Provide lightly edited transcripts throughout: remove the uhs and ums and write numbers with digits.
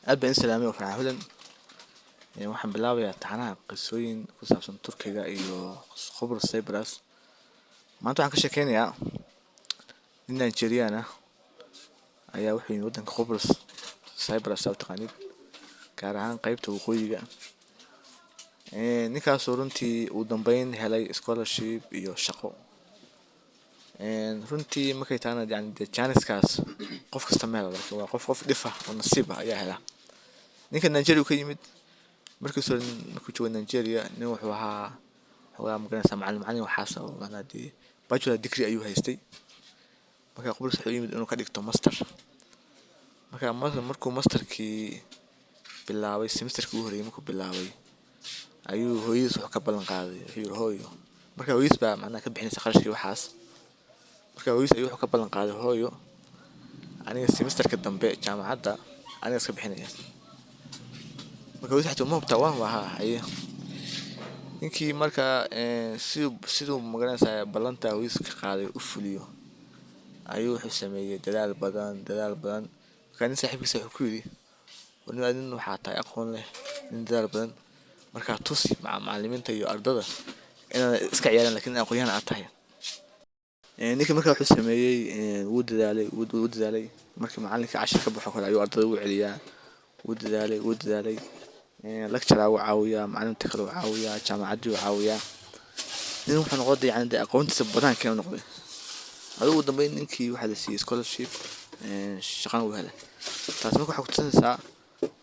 aad baan islaamay oo farxadan waxaan bilaabayaa taxanaha qisooyin ku saabsan Turkiga iyo Qobrus Cyprus. Maanta waxaan ka sheekeynayaa nin Nigerian ah ayaa wuxuu yimid waddanka Qobrus Cyprus oo taqaanid gaar ahaan qaybta waqooyiga. Ninkaas oo runtii uu dambeyn helay scholarship iyo shaqo. Runtii markay taana janiskaas qof kasta ma helo, laakiin waa qof dhif ah oo nasiib ah ayaa hela. ninka Nigeria ka yimid markuu joogo Nigeria nin wuxuu ahaa xogaa magaranaysa macallin waxaas oo macnaheedu bachelor degree ayuu haystay. Marka Qobrus wuxuu yimid inuu ka dhigto master. Markuu masterkii bilaabay semesterkii ugu horreeyay markuu bilaabay ayuu hooyadiis wuxuu ka ballan qaaday wuxuu yiri hooyo marka hooyadiis baa macnaha ka bixinaysa qarashkii waxaas. Marka hooyadiis ayuu wuxuu ka ballan qaaday hooyo aniga semesterka dambe jaamacadda aniga iska bixinaya. Marka hooyadiis waxay ma hubtaa waan wahaa haye ninkii marka siduu magaranaysa ballanta hooyadiis ka qaaday u fuliyo ayuu wuxuu sameeyay dadaal badan. Marka nin saaxiibkiisa wuxuu ku yiri nin waxaa tahay aqoon leh nin dadaal badan marka tusi macallimiinta iyo ardada inaad iska ciyaaraan laakiin aqoonyahan aad tahay. Ninka markaa wuxuu sameeyay wuu dadaalay markii macallinka cashir ka baxo kale ayuu ardada u celiyaa. wuu dadaalay lecturer uu caawiyaa macallinta kale uu caawiyaa jaamacadii uu caawiyaa. nin wuxuu noqday aqoontiisa badan ka noqday. Ugu dambeyn ninkii waxaa la siiyay scholarship shaqana uu helay. Taas marka waxay ku tusinaysaa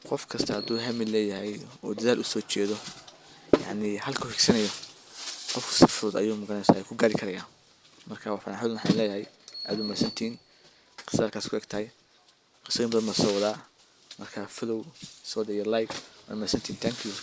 qof kasta hadduu hami leeyahay oo dadaal u soo jeedo halka uu higsanayo qofku si fudud ayuu magaranaysa ku gaari karayaa. Marka waxaan leeyahay aad u mahadsantiin qisadaas ku egtahay qisooyin badan ma soo wadaa marka follow soo like waa mahadsantiin. Thank you.